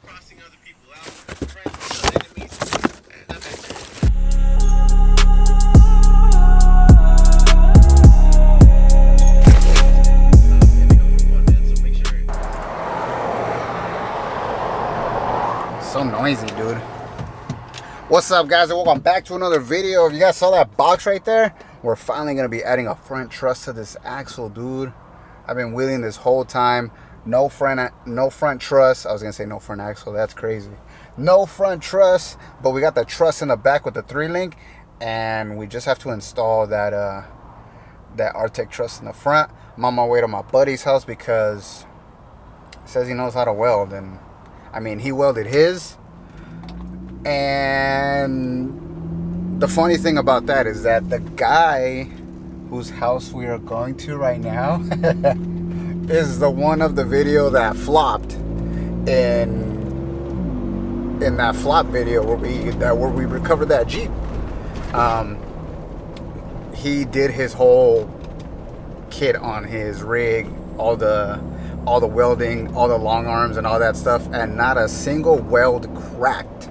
crossing other people out, friends, enemies, and that's it. So noisy, dude. What's up, guys, and welcome back to another video. If you guys saw that box right there, we're finally gonna be adding a front truss to this axle, dude. I've been wheeling this whole time. No front truss. I was gonna say no front axle. That's crazy. No front truss, but we got the truss in the back with the 3-link, and we just have to install that that Artec truss in the front. I'm on my way to my buddy's house because he says he knows how to weld, and I mean, he welded his. And the funny thing about that is that the guy whose house we are going to right now is the one of the video that flopped in that flop video where we recovered that Jeep. He did his whole kit on his rig, all the welding, all the long arms and all that stuff, and not a single weld cracked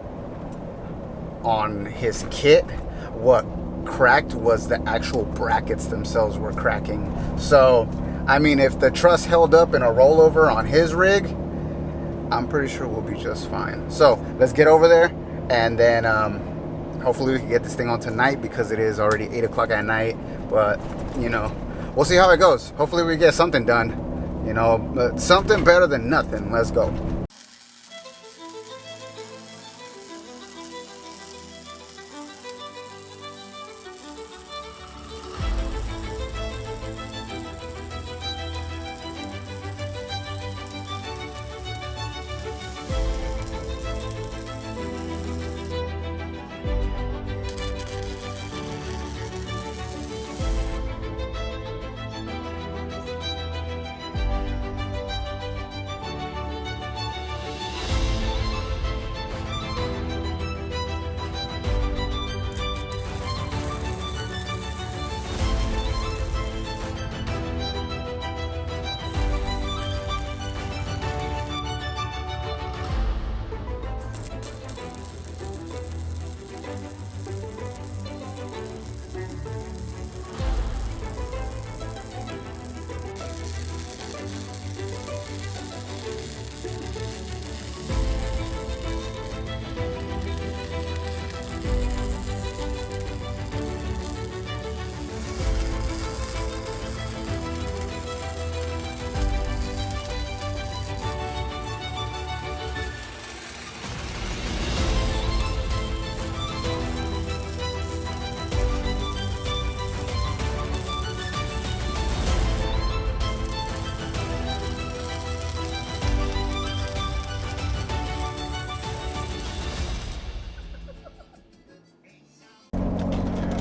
on his kit. What cracked was the actual brackets themselves were cracking. So I mean, if the truss held up in a rollover on his rig, I'm pretty sure we'll be just fine. So let's get over there, and then hopefully we can get this thing on tonight, because it is already 8 o'clock at night. But you know, we'll see how it goes. Hopefully we get something done, you know, something better than nothing. Let's go.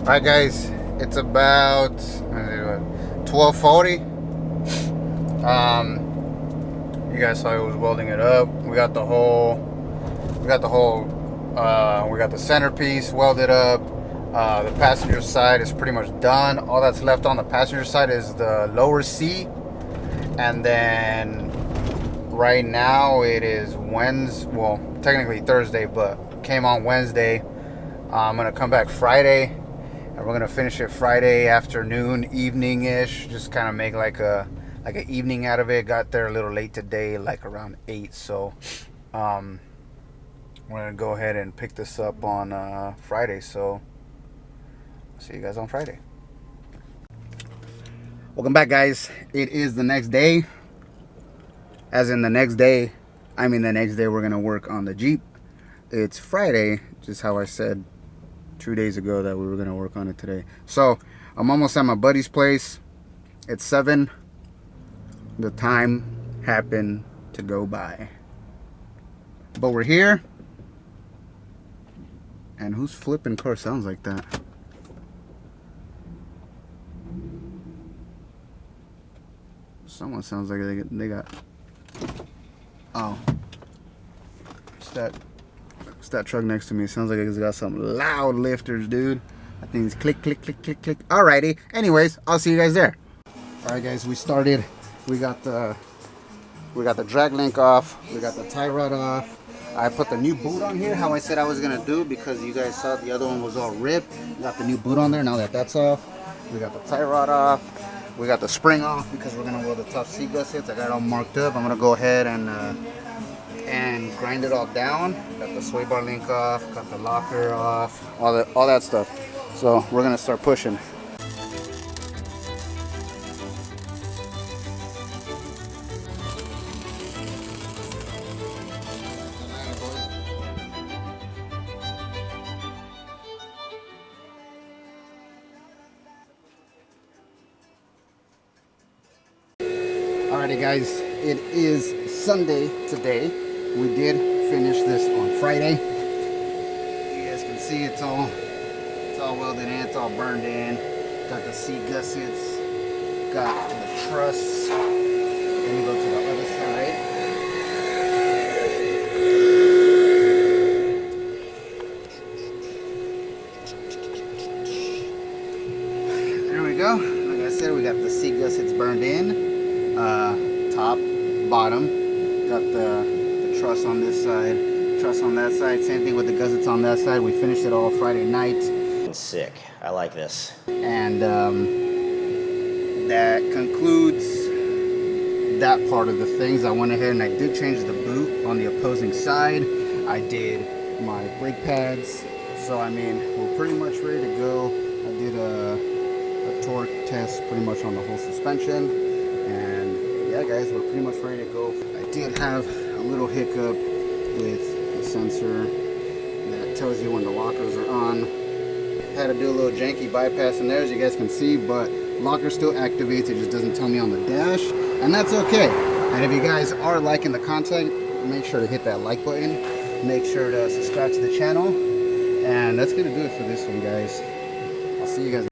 Alright guys, it's about 12:40. You guys saw I was welding it up. We got the centerpiece welded up. The passenger side is pretty much done. All that's left on the passenger side is the lower seat. And then right now it is Wednesday, well, technically Thursday, but came on Wednesday. I'm gonna come back Friday, and we're gonna finish it Friday afternoon, evening-ish. Just kind of make like an evening out of it. Got there a little late today, like around 8. So we're gonna go ahead and pick this up on Friday. So see you guys on Friday. Welcome back, guys. It is the next day. As in the next day, I mean the next day we're gonna work on the Jeep. It's Friday, just how I said 2 days ago that we were gonna work on it today. So I'm almost at my buddy's place. It's 7. The time happened to go by, but we're here. And whose flipping car sounds like that? Someone sounds like they got. Oh, it's that truck next to me. Sounds like it's got some loud lifters, dude. I think it's click, click, click, click, click. Alrighty. Anyways, I'll see you guys there. Alright, guys, we started. We got the drag link off. We got the tie rod off. I put the new boot on here, how I said I was gonna do, because you guys saw the other one was all ripped. Got the new boot on there. Now that that's off, we got the tie rod off. We got the spring off because we're gonna weld the top seat gussets. I got it all marked up. I'm gonna go ahead and grind it all down. Got the sway bar link off. Got the locker off. All that stuff. So we're gonna start pushing. Alrighty guys, it is Sunday today. We did finish this on Friday. You guys can see it's all welded in, it's all burned in. Got the seat gussets, got the truss. Let me go to the other side. There we go. Like I said, we got the seat gussets burned in. Top, bottom, got the truss on this side, truss on that side, same thing with the gussets on that side. We finished it all Friday night. Sick. I like this. And that concludes that part of the things. I went ahead and I did change the boot on the opposing side. I did my brake pads, so I mean we're pretty much ready to go. I did a torque test pretty much on the whole suspension, and yeah guys, we're pretty much ready to go. I did have a little hiccup with the sensor that tells you when the lockers are on. Had to do a little janky bypass in there, as you guys can see, but locker still activates. It just doesn't tell me on the dash, and that's okay. And if you guys are liking the content, make sure to hit that like button. Make sure to subscribe to the channel, and that's gonna do it for this one, guys. I'll see you guys.